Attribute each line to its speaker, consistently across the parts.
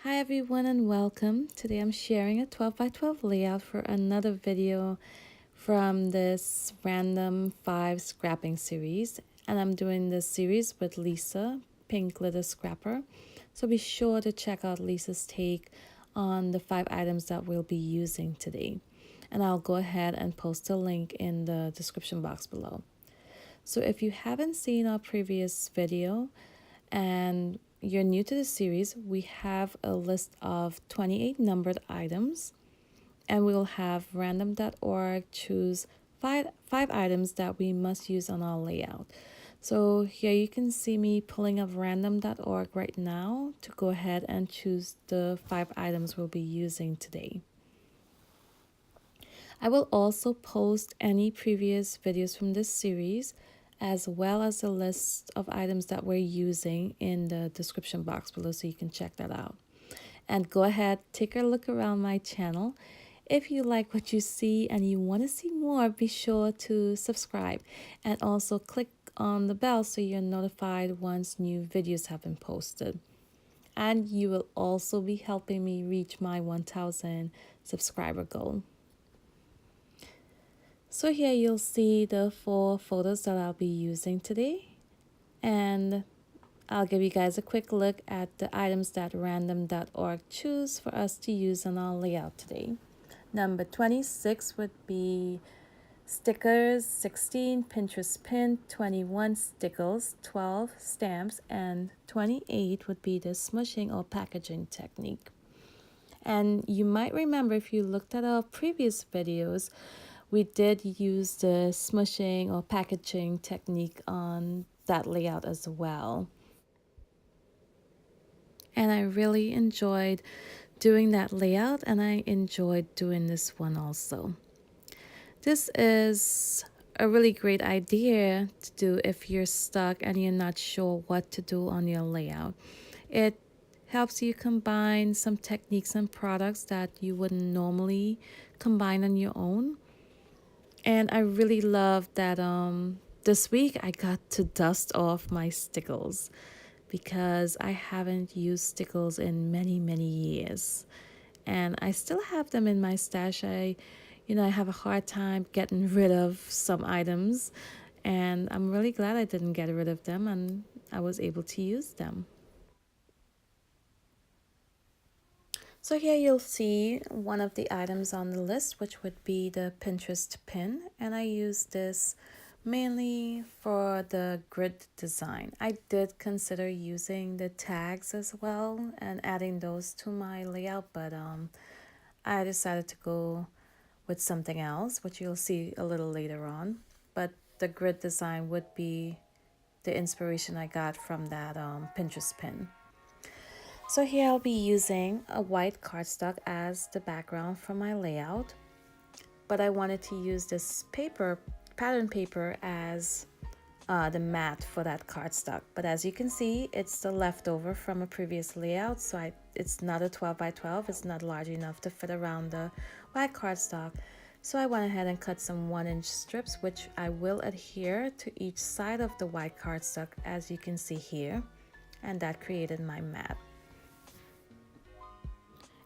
Speaker 1: Hi everyone and welcome. Today I'm sharing a 12 by 12 layout for another video from this random 5 scrapping series, and I'm doing this series with Lisa, Pink Glitter Scrapper. So be sure to check out Lisa's take on the 5 items that we'll be using today. And I'll go ahead and post a link in the description box below. So if you haven't seen our previous video and you're new to the series, we have a list of 28 numbered items, and we'll have random.org choose five items that we must use on our layout. So here you can see me pulling up random.org right now to go ahead and choose the 5 items we'll be using today. I will also post any previous videos from this series as well as a list of items that we're using in the description box below, so you can check that out. And go ahead, take a look around my channel. If you like what you see and you want to see more, be sure to subscribe and also click on the bell so you're notified once new videos have been posted. And you will also be helping me reach my 1,000 subscriber goal. So here you'll see the 4 photos that I'll be using today, and I'll give you guys a quick look at the items that random.org choose for us to use on our layout today. Number 26 would be stickers, 16 Pinterest pin, 21 stickles, 12 stamps, and 28 would be the smushing or packaging technique. And you might remember, if you looked at our previous videos, we did use the smushing or packaging technique on that layout as well. And I really enjoyed doing that layout, and I enjoyed doing this one also. This is a really great idea to do if you're stuck and you're not sure what to do on your layout. It helps you combine some techniques and products that you wouldn't normally combine on your own. And I really love that this week I got to dust off my stickles, because I haven't used stickles in many years. And I still have them in my stash. I have a hard time getting rid of some items, and I'm really glad I didn't get rid of them and I was able to use them. So here you'll see one of the items on the list, which would be the Pinterest pin, and I use this mainly for the grid design. I did consider using the tags as well and adding those to my layout, but I decided to go with something else, which you'll see a little later on. But the grid design would be the inspiration I got from that Pinterest pin. So here I'll be using a white cardstock as the background for my layout, but I wanted to use this pattern paper as the mat for that cardstock. But as you can see, it's the leftover from a previous layout, so it's not a 12 by 12. It's not large enough to fit around the white cardstock. So I went ahead and cut some 1-inch strips, which I will adhere to each side of the white cardstock, as you can see here, and that created my mat.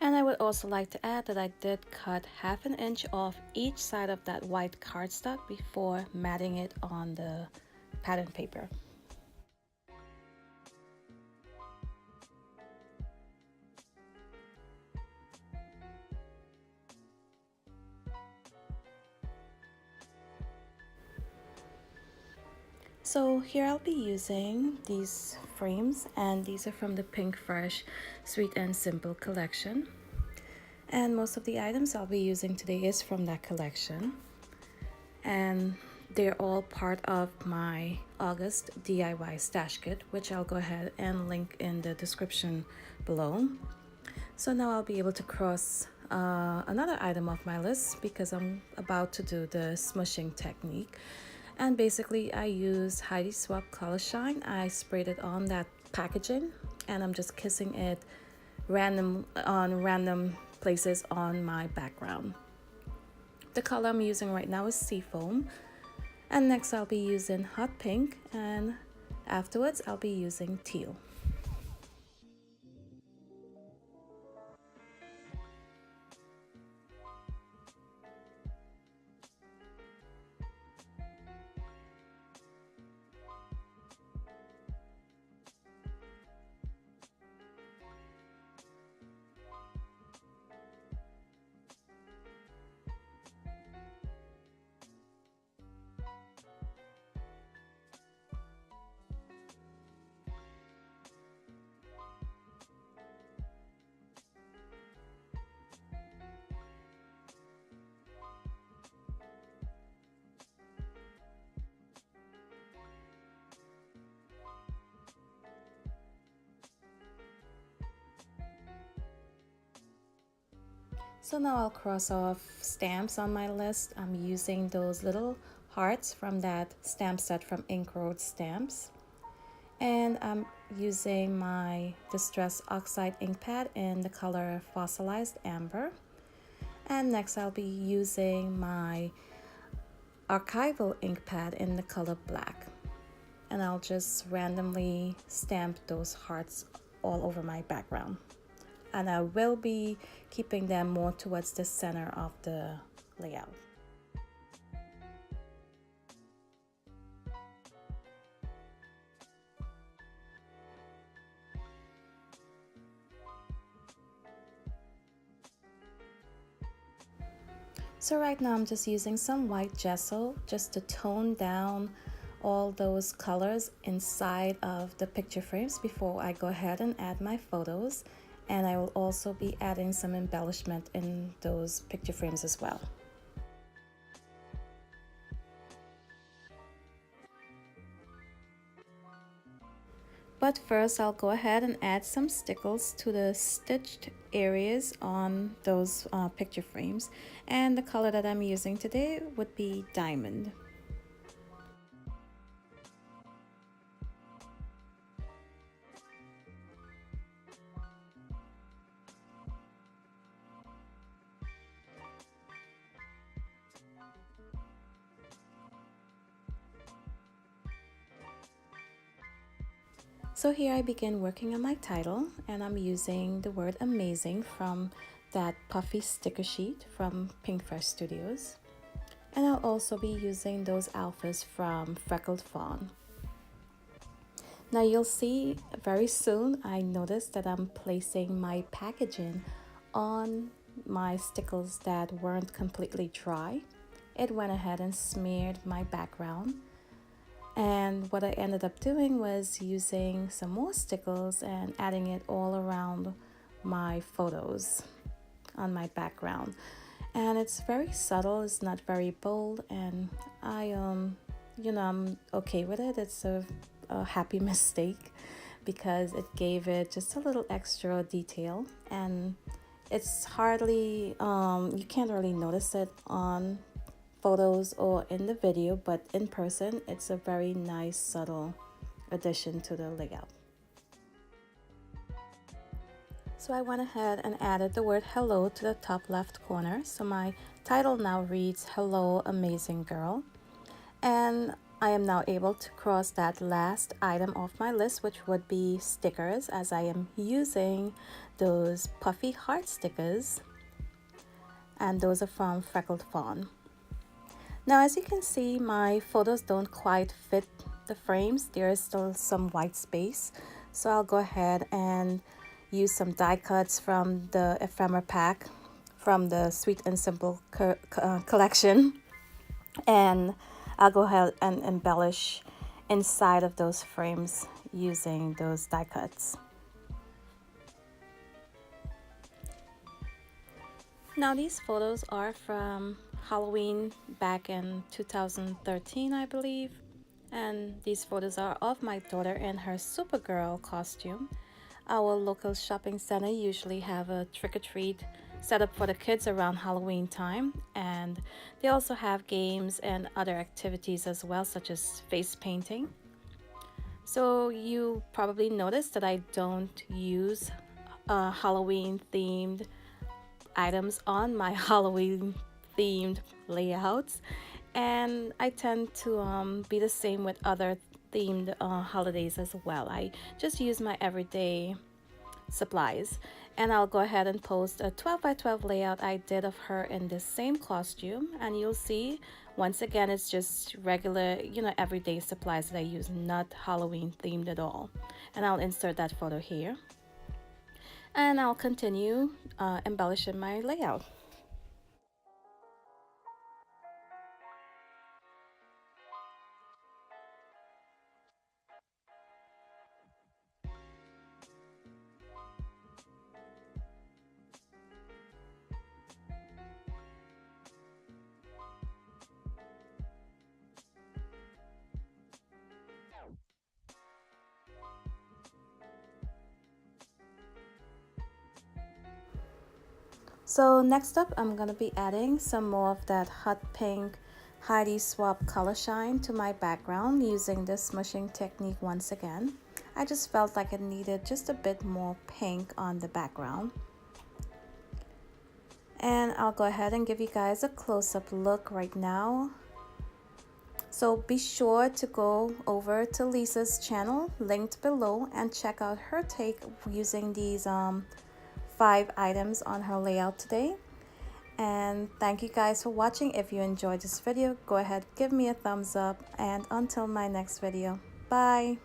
Speaker 1: And I would also like to add that I did cut 1/2 inch off each side of that white cardstock before matting it on the pattern paper. So here I'll be using these frames, and these are from the Pink Fresh Sweet and Simple collection. And most of the items I'll be using today is from that collection. And they're all part of my August DIY stash kit, which I'll go ahead and link in the description below. So now I'll be able to cross another item off my list, because I'm about to do the smushing technique. And basically I use Heidi Swapp Color Shine. I sprayed it on that packaging, and I'm just kissing it random places on my background. The color I'm using right now is Seafoam, and next I'll be using Hot Pink, and afterwards I'll be using Teal. So now I'll cross off stamps on my list. I'm using those little hearts from that stamp set from Ink Road Stamps. And I'm using my Distress Oxide ink pad in the color Fossilized Amber. And next I'll be using my Archival ink pad in the color Black. And I'll just randomly stamp those hearts all over my background. And I will be keeping them more towards the center of the layout. So right now I'm just using some white gesso just to tone down all those colors inside of the picture frames before I go ahead and add my photos. And I will also be adding some embellishment in those picture frames as well. But first I'll go ahead and add some stickles to the stitched areas on those picture frames. And the color that I'm using today would be Diamond. So here I begin working on my title, and I'm using the word amazing from that puffy sticker sheet from Pink Fresh Studios. And I'll also be using those alphas from Freckled Fawn. Now you'll see very soon I noticed that I'm placing my packaging on my stickles that weren't completely dry. It went ahead and smeared my background. And what I ended up doing was using some more stickles and adding it all around my photos on my background. And it's very subtle, it's not very bold, and I'm okay with it. It's a happy mistake because it gave it just a little extra detail, and it's hardly you can't really notice it on photos or in the video, but in person it's a very nice subtle addition to the layout. So I went ahead and added the word hello to the top left corner, so my title now reads Hello Amazing Girl. And I am now able to cross that last item off my list, which would be stickers, as I am using those puffy heart stickers, and those are from Freckled Fawn. Now, as you can see, my photos don't quite fit the frames. There is still some white space. So I'll go ahead and use some die cuts from the ephemera pack from the Sweet and Simple collection. And I'll go ahead and embellish inside of those frames using those die cuts. Now these photos are from Halloween back in 2013, I believe. And these photos are of my daughter in her Supergirl costume. Our local shopping center usually have a trick-or-treat set up for the kids around Halloween time, and they also have games and other activities as well, such as face painting. So you probably noticed that I don't use Halloween themed items on my Halloween themed layouts, and I tend to be the same with other themed holidays as well. I just use my everyday supplies, and I'll go ahead and post a 12 by 12 layout I did of her in the same costume, and you'll see once again it's just regular everyday supplies that I use, not Halloween themed at all. And I'll insert that photo here, and I'll continue embellishing my layout. So next up, I'm gonna be adding some more of that hot pink Heidi Swap color shine to my background using this smushing technique once again. I just felt like it needed just a bit more pink on the background. And I'll go ahead and give you guys a close-up look right now. So be sure to go over to Lisa's channel linked below and check out her take using these 5 items on her layout today. And thank you guys for watching. If you enjoyed this video, go ahead, give me a thumbs up, and until my next video, bye.